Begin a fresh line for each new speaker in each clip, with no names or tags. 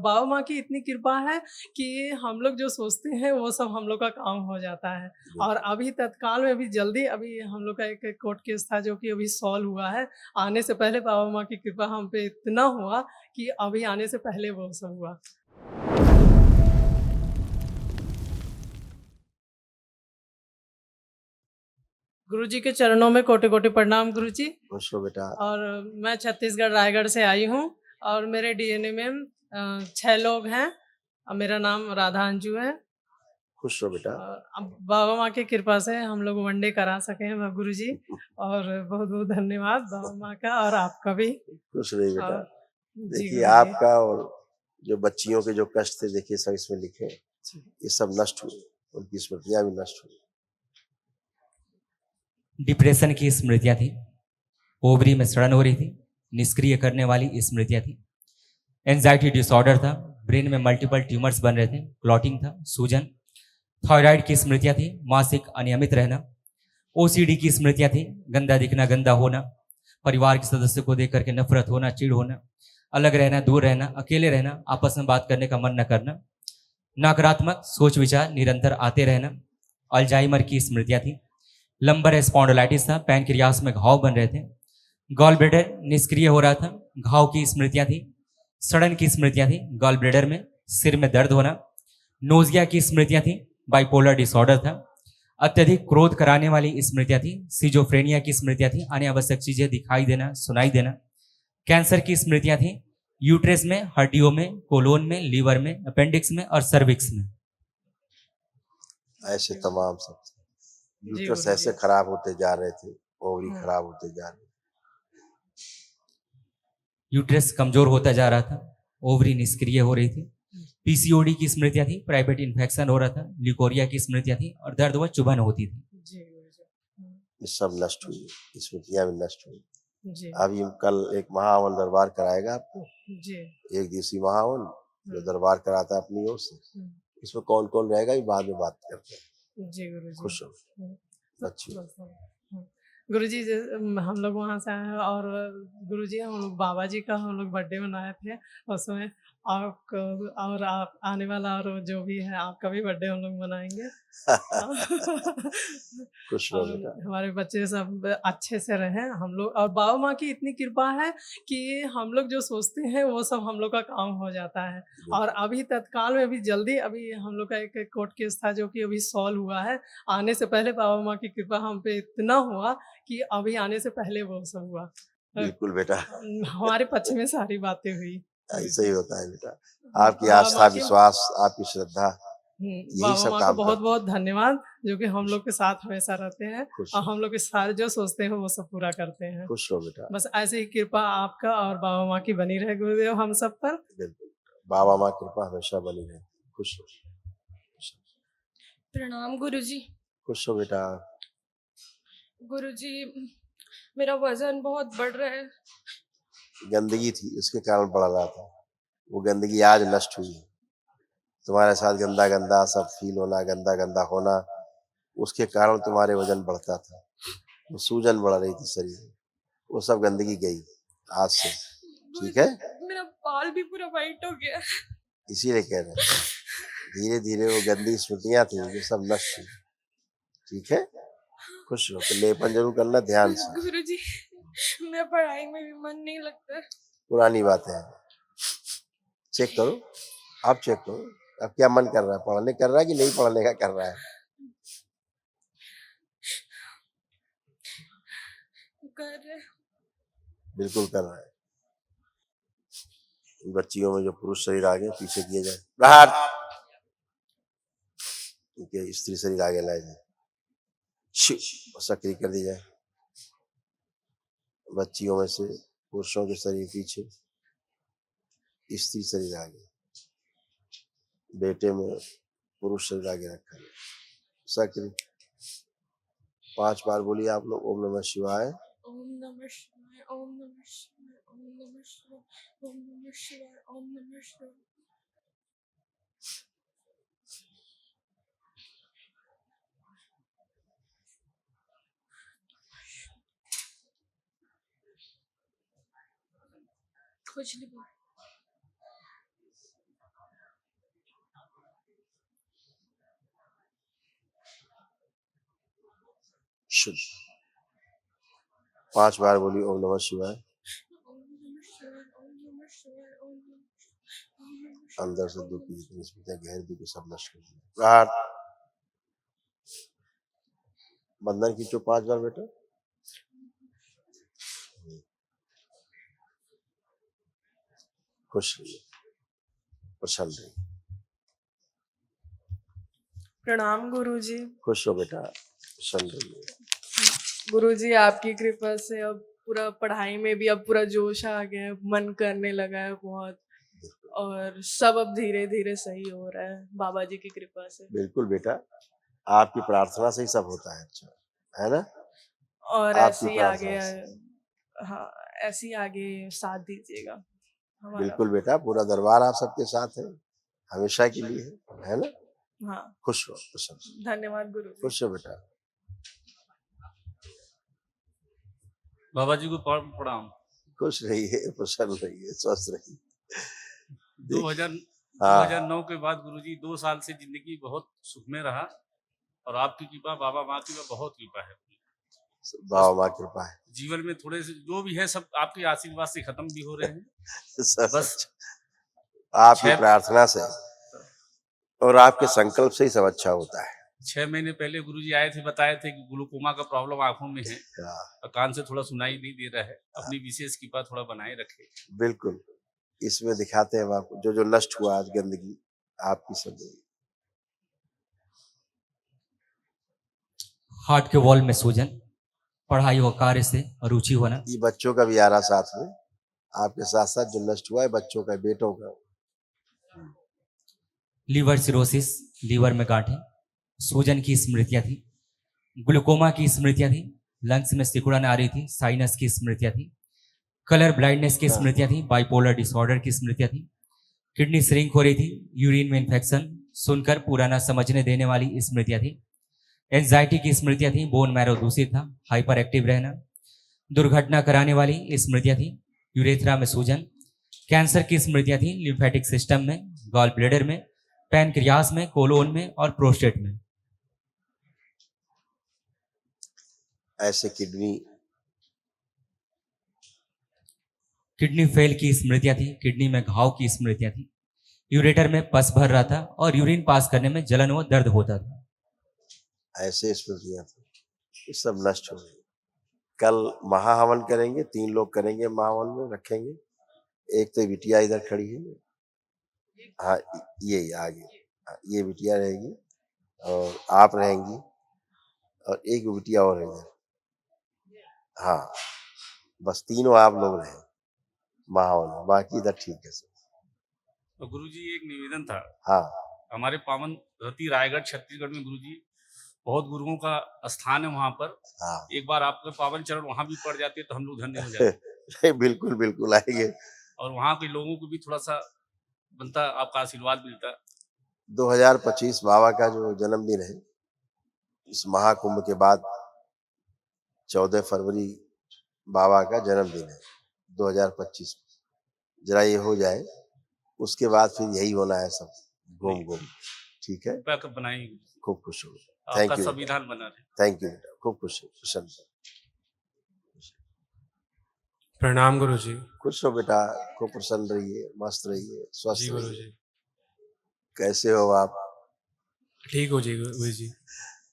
बाबा माँ की इतनी कृपा है कि हम लोग जो सोचते हैं वो सब हम लोग का काम हो जाता है। और अभी तत्काल में अभी जल्दी अभी हम लोग का एक कोर्ट केस था जो कि अभी सॉल्व हुआ है। आने से पहले बाबा माँ की कृपा हम पे इतना हुआ कि अभी आने से पहले वो सब हुआ। गुरुजी के चरणों में कोटि-कोटि प्रणाम गुरुजी।
खुश हो बेटा।
और मैं छत्तीसगढ़ रायगढ़ से आई हूँ और मेरे डीएनए में 6 लोग हैं और मेरा नाम राधा अंजू है।
खुश हो बेटा।
और अब बाबा माँ की कृपा से हम लोग वनडे करा सके हैं गुरुजी। और बहुत-बहुत धन्यवाद बाबा माँ का और आपका भी।
खुश रहिए बेटा।
और जी
देखिए
गुरुजी।
आपका और जो बच्चियों के जो कष्ट थे देखिए सब इसमें लिखे, ये सब नष्ट हुए, उनकी स्मृतियां भी नष्ट हुई।
डिप्रेशन की स्मृतियां थी, ओवरी में सड़न हो रही थी, निष्क्रिय करने वाली स्मृतियां थी, एंजाइटी डिसऑर्डर था, ब्रेन में मल्टीपल ट्यूमर्स बन रहे थे, क्लॉटिंग था, सूजन, थायराइड की स्मृतियां थी, मासिक अनियमित रहना, ओसीडी की स्मृतियां थी, गंदा दिखना, गंदा होना, परिवार के सदस्य को देख करके नफरत होना, चिढ़ होना, अलग रहना, दूर रहना, अकेले रहना, आपस में बात करने का मन न करना, नकारात्मक सोच विचार निरंतर आते रहना, अल्जाइमर की स्मृतियां थी, लंबर स्पॉन्डिलाइटिस था, पैनक्रियास में घाव बन रहे थे, गॉल ब्लेडर निष्क्रिय हो रहा था, घाव की स्मृतियां थी, सड़न की स्मृतियां थी, गॉल ब्लेडर में, सिर में दर्द होना, नोजिया की स्मृतियां थी, बाइपोलर डिसऑर्डर था, अत्यधिक क्रोध कराने वाली स्मृतियां थी, सिजोफ्रेनिया की स्मृतियां थी, अनावश्यक चीजें दिखाई देना, सुनाई देना, कैंसर की स्मृतियां थी, यूट्रेस में, हड्डियों में, कोलोन में, लीवर में, अपेंडिक्स में और सर्विक्स में।
ऐसे तमाम सब
जी
यूट्रस
गुरुजी।
ऐसे खराब होते जा रहे थे, ओवरी खराब होते जा रहे थे।
यूट्रस कमजोर होता जा रहा था, ओवरी निष्क्रिय हो रही थी, पीसीओडी की स्मृतियां थी, प्राइवेट इन्फेक्शन हो रहा था, ल्यूकोरिया की स्मृतियां थी और दर्द व चुभन होती थी।
जी गुरुजी।
ये सब नष्ट हुई, स्मृतियां भी नष्ट हुई।
जी।
अभी कल एक महावन दरबार कराएगा आपको,
जी।
एक दिवसीय महावन जो दरबार कराता है अपनी ओर से। इसमें कौन कौन रहेगा ये बाद में बात करते हैं।
जी गुरुजी।
खुश हो बच्ची।
गुरुजी हम लोग वहाँ से आए हैं और गुरुजी हम लोग बाबा जी का हम लोग बर्थडे मनाए थे उसमें। आपको और आप आने वाला और जो भी है आपका भी बर्थडे हम लोग मनाएंगे।
खुश रहो
और
बेटा।
हमारे बच्चे सब अच्छे से रहें हम लोग और बाबा माँ की इतनी कृपा है कि हम लोग जो सोचते हैं वो सब हम लोग का काम हो जाता है। और अभी तत्काल में अभी जल्दी अभी हम लोग का एक कोर्ट केस था जो कि अभी सॉल्व हुआ है। आने से पहले बाबा माँ की कृपा हम पे इतना हुआ कि अभी आने से पहले वो सब हुआ।
बिल्कुल बेटा।
हमारे पक्ष में सारी बातें हुई।
ऐसे ही होता है बेटा, आपकी
बाबा
आस्था
माँ के
विश्वास आपकी श्रद्धा यही
बाबा
सब
माँ को
काम करती
बहुत-बहुत धन्यवाद जो कि हम लोग के साथ हमेशा रहते हैं
खुश
और
रहो।
हम लोग के सारे जो सोचते हैं वो सब पूरा करते हैं।
खुश रहो बेटा।
बस ऐसे ही कृपा आपका और बाबा माँ की बनी रहे गुरुदेव हम सब पर।
बिल्कुल बाबा माँ की कृपा हमेशा बनी रहे। खुश रहो।
प्रणाम गुरुजी।
खुश हो बेटा।
गुरुजी मेरा वजन बहुत बढ़ रहा है।
गंदगी थी उसके कारण बढ़ रहा था, वो गंदगी आज नष्ट हुई। तुम्हारे साथ गंदा गंदा सब फील होना, गंदा गंदा होना, उसके कारण तुम्हारे वजन बढ़ता था, वो सूजन बढ़ रही थी शरीर में, वो सब गंदगी गई आज से। ठीक है,
मेरा बाल भी पूरा वाइट हो गया।
इसीलिए कह रहे हैं धीरे धीरे वो गंदी स्मृतियां थी वो सब नष्ट हुई। ठीक है, खुश रहो। तो लेपन जरूर करना ध्यान से।
गुरुजी मेरा पढ़ाई में भी मन नहीं लगता।
पुरानी बातें हैं, चेक करो, आप चेक करो, अब क्या मन कर रहा है, पढ़ने कर रहा है कि नहीं पढ़ने का कर रहा है।
कर रहे
बिल्कुल कर रहा है। बच्चियों में जो पुरुष शरीर आगे पीछे किए जाए, बाहर उनके स्त्री शरीर आगे लाए जाए, सक्रिय कर दी जाए। बच्चियों में से पुरुषों के शरीर पीछे, स्त्री शरीर आगे, बेटे में पुरुष शरीर आगे रखा जाए, सक्रिय। 5 बार बोलिए आप लोग, ओम नमः शिवाय,
ओम नमः शिवाय, ओम नमः शिवाय, ओम नमः शिवाय, ओम नमः शिवाय, ओम नमः शिवाय। खुजली बहुत।
शुद्ध। 5 बार बोली ओम नमः शिवाय।
ओम नमः शिवाय, ओम नमः शिवाय, ओम नमः शिवाय।
अंदर से दुख की जितनी स्मृतियां गहरी दुख की सब नष्ट कर दिया। प्रहार। बंधन खींचो 5 बार बेटा। खुश रहिए, प्रसन्न रहिए।
प्रणाम गुरुजी।
खुश हो बेटा, प्रसन्न रहिए।
गुरुजी आपकी कृपा से अब पूरा पढ़ाई में भी अब पूरा जोश आ गया है, मन करने लगा है बहुत, और सब अब धीरे धीरे सही हो रहा है बाबा जी की कृपा से।
बिल्कुल बेटा, आपकी प्रार्थना से ही सब होता है। अच्छा है ना?
और
आपकी
ऐसे ही
प्रार्थना
आगे,
से।
हाँ ऐसे ही आगे साथ दीजिएगा हमारा।
बिल्कुल बेटा, पूरा दरबार आप सबके साथ है, हमेशा के लिए है ना?
हाँ
खुश हो, प्रसन्न।
धन्यवाद गुरुजी।
खुश हो बेटा।
बाबा जी को प्रणाम।
खुश रहिए, प्रसन्न रहिए, स्वस्थ रहिए।
2000
हाँ
2009 के बाद गुरुजी 2 साल से जिंदगी बहुत सुख में रहा, और आपकी कृपा, बाबा माँ की बहुत कृपा है।
बाबा माँ कृपा है।
जीवन में थोड़े से जो भी है सब आपके आशीर्वाद से खत्म भी हो रहे हैं।
सब
बस
आपकी
6
प्रार्थना से और आपके संकल्प से ही सब अच्छा होता है।
6 महीने पहले गुरुजी आए थे, बताए थे कि ग्लूकोमा का प्रॉब्लम आंखों में है
हाँ,
और कान से थोड़ा सुनाई नहीं दे रहा है। अपनी विशेष कृपा थोड़ा बनाए रखे।
बिल्कुल। इसमें दिखाते हैं हम आपको जो जो नष्ट हुआ आज गंदगी आपकी सब गई।
हार्ट के वॉल में सूजन, पढ़ाई व कार्य से रुचि होना,
ये बच्चों का भी आ रहा साथ में, आपके साथ साथ जो नष्ट हुआ है बच्चों का, बेटों का।
लीवर सिरोसिस, लीवर में गांठें, सूजन की स्मृतियां थी, ग्लूकोमा की स्मृतियां थी, लंग्स में सिकुड़न आ रही थी, साइनस की स्मृतियां थी, कलर ब्लाइंडनेस की स्मृतियां थी, बाइपोलर डिसऑर्डर की स्मृतियां थी, किडनी श्रिंक हो रही थी, यूरिन में इन्फेक्शन, सुनकर पुराना समझने देने वाली स्मृतियां थी, एंजाइटी की स्मृतियां थी, बोन मैरो दूषित था, हाइपर एक्टिव रहना, दुर्घटना कराने वाली स्मृतियां थी, यूरेथ्रा में सूजन, कैंसर की स्मृतियां थी, लिम्फेटिक सिस्टम में, गॉल ब्लैडर में, पैनक्रियास में, कोलोन में और प्रोस्टेट में।
ऐसे
किडनी फेल की स्मृतियां थी, किडनी में घाव की स्मृतियां थी, यूरेटर में पस भर रहा था और यूरिन पास करने में जलन व दर्द होता था।
ऐसे स्मृतियां थी, ये सब नष्ट हो गई। कल महाहवन करेंगे, 3 लोग करेंगे महाहवन में, रखेंगे। एक तो बिटिया इधर खड़ी है, हाँ ये आगे, हाँ, ये बिटिया रहेगी और आप रहेंगी और एक बिटिया और रहेगी। हाँ बस तीनों आप लोग रहे महावन में, बाकी इधर ठीक है सब।
तो गुरुजी एक निवेदन था।
हाँ
हमारे पावन धरती रायगढ़ छत्तीसगढ़ में गुरुजी बहुत गुरुओं का स्थान है वहां पर।
हाँ
एक बार आपके पावन चरण वहां भी पड़ जाते तो हम लोग धन्य हो जाते।
बिल्कुल बिल्कुल आएंगे।
और वहां के लोगों को भी थोड़ा सा बनता, आपका आशीर्वाद मिलता।
2025 बाबा का जो जन्मदिन है, इस महाकुंभ के बाद 14 फरवरी बाबा का जन्मदिन है 2025। जरा ये हो जाए, उसके बाद फिर यही होना है सब, घूम घूम। ठीक है,
कृपया कब बनाएंगे,
खूब खुश हो। थैंक
आपका
यू,
संविधान बना रहे।
थैंक यू बेटा, खूब खुश हो, प्रसन्न।
प्रणाम गुरुजी।
खुश हो बेटा, खूब प्रसन्न रहिए, मस्त रहिए, स्वस्थ
जी
रहिए।
गुरुजी।
कैसे हो आप?
ठीक हो जी गुरुजी।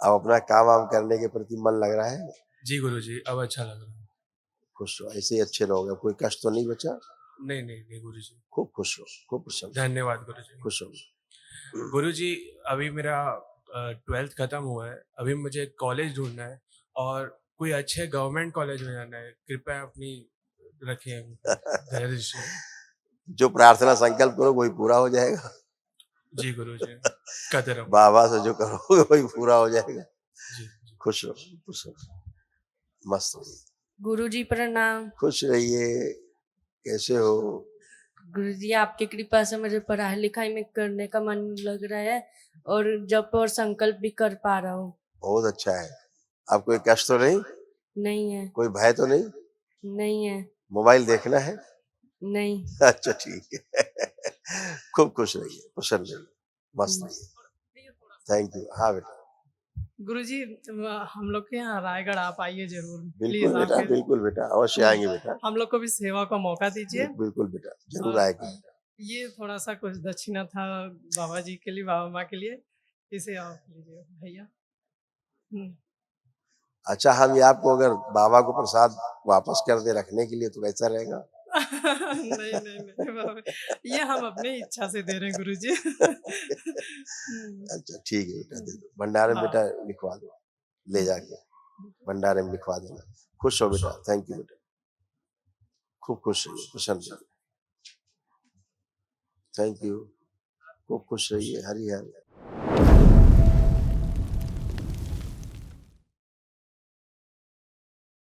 अब अपना काम वाम करने के प्रति मन लग रहा है?
जी गुरुजी, अब अच्छा लग रहा है।
खुश हो, ऐसे ही अच्छे रहोगे, कोई कष्ट तो नहीं बचा?
नहीं नहीं नहीं गुरुजी।
खूब खुश हो, खूब प्रसन्न,
धन्यवाद गुरुजी।
खुश हो।
गुरुजी, अभी मेरा 12th खत्म हुआ है, अभी मुझे कॉलेज ढूंढना है और कोई अच्छे गवर्नमेंट कॉलेज में जाना है। कृपया अपनी रखें धैर्य से।
जो प्रार्थना संकल्प करो वही पूरा हो जाएगा।
जी गुरुजी, करते रहो।
बाबा से जो करोगे वही पूरा हो जाएगा।
जी
खुश रहो, खुश रहो, मस्त रहिए।
गुरुजी प्रणाम।
खुश रहिए। कैसे हो?
गुरुजी आपकी कृपा से मुझे पढ़ाई लिखाई में करने का मन लग रहा है और जप और संकल्प भी कर पा रहा हूँ।
बहुत अच्छा है। अब कोई कष्ट तो नहीं?
नहीं है।
कोई भय तो नहीं?
नहीं है।
मोबाइल देखना है?
नहीं।
अच्छा ठीक है। खूब खुश रहिए, प्रसन्न रहिए, मस्त रहिए। Thank you. हाँ बेटा,
गुरुजी हम लोग के यहाँ रायगढ़ आप आइए जरूर
बिल्कुल
प्लीज
बेटा,
आके
बिल्कुल बेटा, अवश्य आएंगे बेटा,
हम लोग को भी सेवा का मौका दीजिए।
बिल्कुल बेटा, जरूर
और
आएंगे।
ये थोड़ा सा कुछ दक्षिणा था बाबा जी के लिए, बाबा माँ के लिए, इसे आप लीजिए भैया।
अच्छा, हम ये आपको अगर बाबा को प्रसाद वापस कर दे रखने के लिए तो कैसा रहेगा?
नहीं नहीं नहीं बाबा, ये हम अपने इच्छा से दे रहे हैं गुरुजी।
अच्छा ठीक है बेटा, दे दो भंडारे में
हाँ।
बेटा, लिखवा दो, ले जाके भंडारे में लिखवा देना। खुश हो बेटा, थैंक यू बेटा, खूब खुश रहिए, प्रसन्न रहिए, थैंक यू, खूब खुश रहिए, हरि हरि।